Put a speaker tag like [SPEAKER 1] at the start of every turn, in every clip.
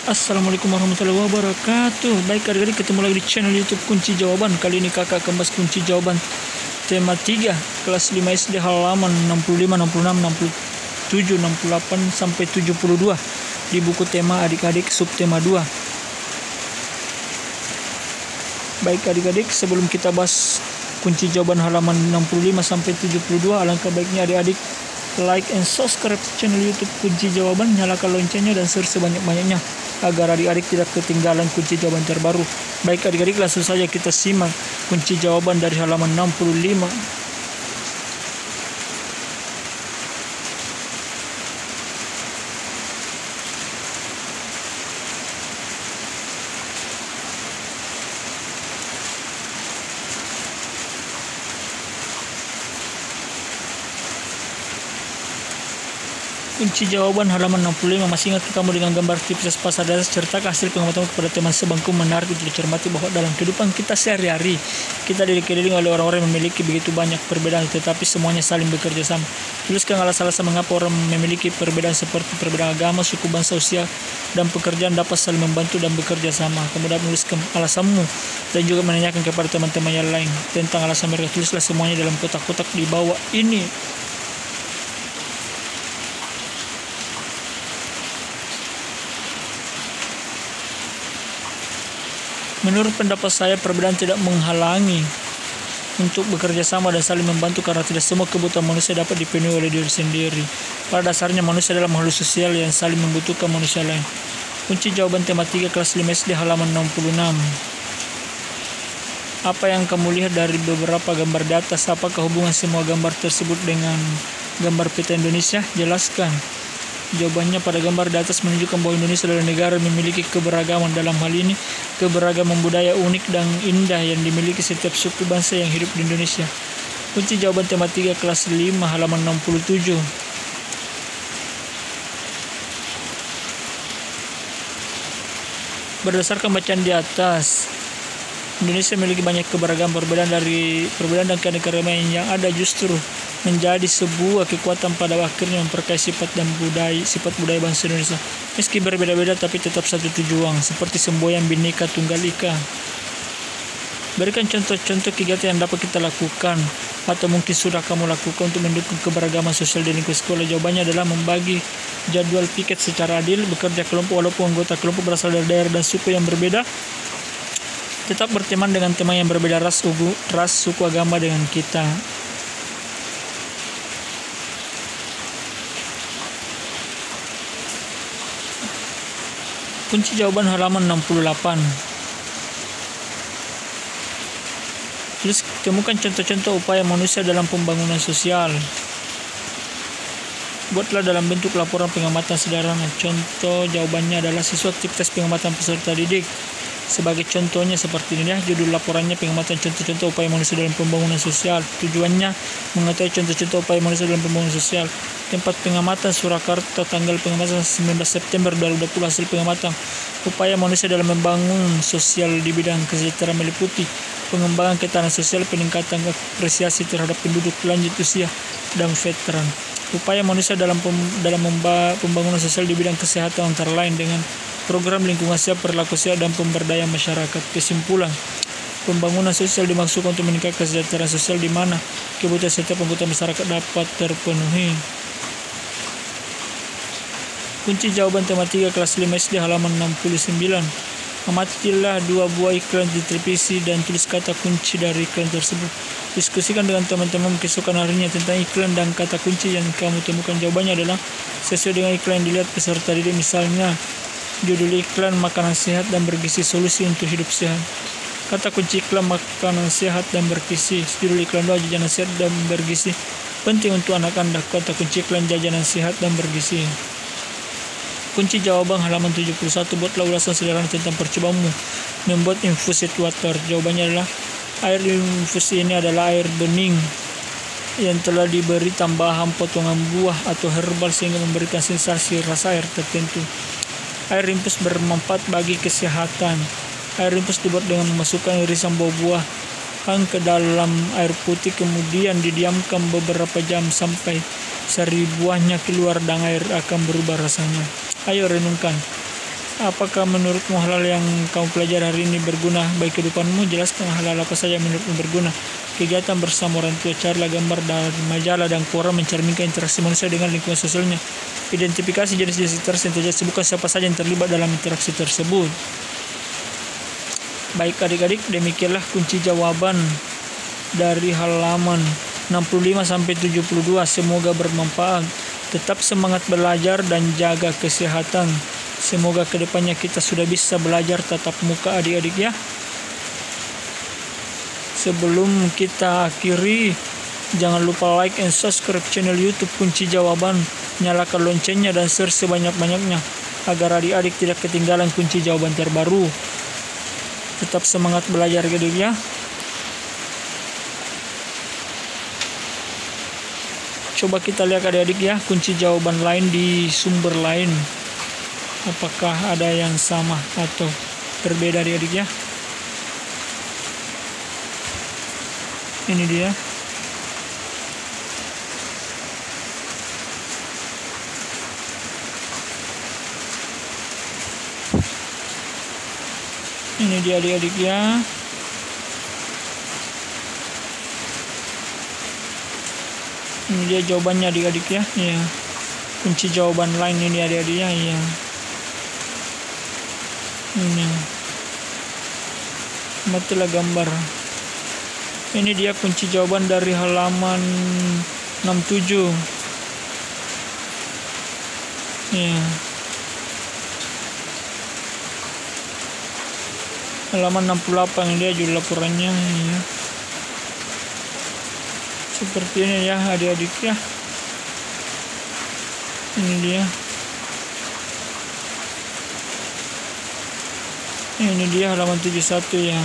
[SPEAKER 1] Assalamualaikum warahmatullahi wabarakatuh. Baik, adik-adik, ketemu lagi di channel YouTube Kunci Jawaban. Kali ini kakak akan bahas kunci jawaban tema 3 kelas 5 SD halaman 65, 66, 67, 68 sampai 72 di buku tema adik-adik subtema 2. Baik adik-adik, sebelum kita bahas kunci jawaban halaman 65 sampai 72, alangkah baiknya adik-adik like and subscribe channel YouTube Kunci Jawaban, nyalakan loncengnya dan share sebanyak-banyaknya agar adik-adik tidak ketinggalan kunci jawaban terbaru. Baik adik-adik, langsung saja kita simak kunci jawaban dari halaman 65. Kunci jawaban halaman 65. Masih ingat kamu dengan gambar aktivitas pasar dasar serta hasil pengamatan kepada teman sebangku? Menarik untuk dicermati bahwa dalam kehidupan kita sehari-hari kita dikelilingi oleh orang-orang yang memiliki begitu banyak perbedaan, tetapi semuanya saling bekerja sama. Tuliskan alasan-alasan mengapa orang memiliki perbedaan seperti perbedaan agama, suku, bangsa, usia, dan pekerjaan dapat saling membantu dan bekerja sama. Kemudian menuliskan alasanmu dan juga menanyakan kepada teman-teman yang lain tentang alasan mereka. Tulislah semuanya dalam kotak-kotak di bawah ini. Menurut pendapat saya, perbedaan tidak menghalangi untuk bekerja sama dan saling membantu karena tidak semua kebutuhan manusia dapat dipenuhi oleh diri sendiri. Pada dasarnya manusia adalah makhluk sosial yang saling membutuhkan manusia lain. Kunci jawaban tema 3 kelas 5 SD halaman 66. Apa yang kamu lihat dari beberapa gambar di atas? Apakah hubungan semua gambar tersebut dengan gambar peta Indonesia? Jelaskan. Jawabannya, pada gambar di atas menunjukkan bahwa Indonesia adalah negara yang memiliki keberagaman. Dalam hal ini, keberagaman budaya unik dan indah yang dimiliki setiap suku bangsa yang hidup di Indonesia. Kunci jawaban tema 3 kelas 5 halaman 67. Berdasarkan bacaan di atas, Indonesia memiliki banyak keberagaman. Perbedaan dan keanekaragaman yang ada justru menjadi sebuah kekuatan pada akhirnya memperkaya sifat budaya bangsa Indonesia. Meski berbeda-beda tapi tetap satu tujuan, seperti semboyan Bhinneka Tunggal Ika. Berikan contoh-contoh kegiatan yang dapat kita lakukan atau mungkin sudah kamu lakukan untuk mendukung keberagaman sosial di lingkungan sekolah. Jawabannya adalah membagi jadwal piket secara adil, bekerja kelompok walaupun anggota kelompok berasal dari daerah dan suku yang berbeda, tetap berteman dengan teman yang berbeda ras, suku, agama dengan kita. Kunci jawaban halaman 68. Temukan contoh-contoh upaya manusia dalam pembangunan sosial. Buatlah dalam bentuk laporan pengamatan sederhana. Contoh jawabannya adalah siswa aktivitas pengamatan peserta didik. Sebagai contohnya seperti ini ya, judul laporannya pengamatan contoh-contoh upaya manusia dalam pembangunan sosial. Tujuannya mengetahui contoh-contoh upaya manusia dalam pembangunan sosial. Tempat pengamatan Surakarta, tanggal pengamatan 19 September 2020. Hasil pengamatan upaya manusia dalam membangun sosial di bidang kesejahteraan meliputi pengembangan ketahanan sosial, peningkatan apresiasi terhadap penduduk lanjut usia dan veteran. Upaya manusia dalam pembangunan sosial di bidang kesehatan antara lain dengan program lingkungan sehat, perilaku sehat, dan pemberdayaan masyarakat. Kesimpulan, pembangunan sosial dimaksudkan untuk meningkatkan kesejahteraan sosial di mana kebutuhan setiap anggota masyarakat dapat terpenuhi. Kunci jawaban tema 3 kelas 5 SD halaman 69. Amatilah 2 buah iklan di televisi dan tulis kata kunci dari iklan tersebut. Diskusikan dengan teman-teman keesokan harinya tentang iklan dan kata kunci yang kamu temukan. Jawabannya adalah sesuai dengan iklan yang dilihat peserta didik. Misalnya, judul iklan makanan sehat dan bergizi, solusi untuk hidup sehat. Kata kunci iklan makanan sehat dan bergizi. Judul iklan 2 jajanan sehat dan bergizi, penting untuk anak-anak. Kata kunci iklan jajanan sehat dan bergizi. Kunci jawaban halaman 71. Buatlah ulasan sederhana tentang percobaanmu membuat infusit water. Jawabannya adalah air infus ini adalah air bening yang telah diberi tambahan potongan buah atau herbal sehingga memberikan sensasi rasa air tertentu. Air infus bermanfaat bagi kesehatan. Air infus dibuat dengan memasukkan irisan buah-buah ke dalam air putih, kemudian didiamkan beberapa jam sampai sari buahnya keluar dan air akan berubah rasanya. Ayo renungkan, Apakah menurutmu hal-hal yang kamu pelajari hari ini berguna bagi kehidupanmu? Jelaskan hal-hal apa saja yang menurutmu berguna. Kegiatan bersama orang tua, carilah gambar dari majalah dan koran mencerminkan interaksi manusia dengan lingkungan sosialnya. Identifikasi jenis-jenis interaksi yang terjadi, sebutkan siapa saja yang terlibat dalam interaksi tersebut. Baik adik-adik, demikianlah kunci jawaban dari halaman 65-72. Semoga bermanfaat. Tetap semangat belajar dan jaga kesehatan. Semoga kedepannya kita sudah bisa belajar tatap muka adik-adik ya. Sebelum kita akhiri, jangan lupa like and subscribe channel YouTube Kunci Jawaban. Nyalakan loncengnya dan share sebanyak-banyaknya agar adik-adik tidak ketinggalan kunci jawaban terbaru. Tetap semangat belajar adik ya. Coba kita lihat adik-adik ya, kunci jawaban lain di sumber lain. Apakah ada yang sama atau berbeda adik-adik ya? Ini dia. Ini dia adik-adik ya. Ini dia jawabannya adik-adik ya. Iya. Kunci jawaban lain ini adik-adik ya. Iya. Ini. Matilah gambar. Ini dia kunci jawaban dari halaman 67. Ya. Halaman 68 ini dia judul laporannya ya. Seperti ini ya adik-adik ya. Ini dia. Ini dia halaman 71 ya.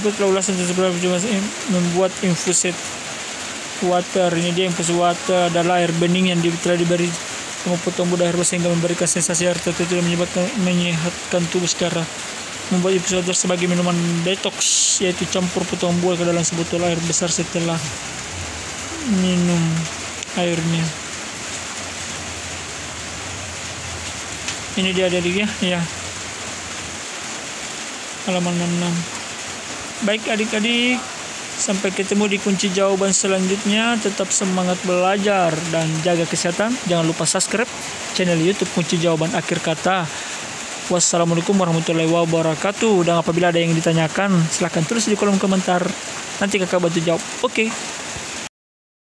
[SPEAKER 1] Buatlah ulasan seberapa cuma membuat infused water. Ini dia infused water adalah air bening yang telah diberi sama potong buah herba sehingga memberikan sensasi air tertentu dan menyehatkan tubuh secara membuat infused water sebagai minuman detox, yaitu campur potongan buah ke dalam sebotol air besar setelah minum airnya. Ini dia adik-adik ya. Halaman 66. Baik adik-adik, sampai ketemu di kunci jawaban selanjutnya. Tetap semangat belajar dan jaga kesehatan. Jangan lupa subscribe channel YouTube Kunci Jawaban Akhir Kata. Wassalamualaikum warahmatullahi wabarakatuh. Dan apabila ada yang ditanyakan, silahkan tulis di kolom komentar. Nanti kakak bantu jawab. Oke.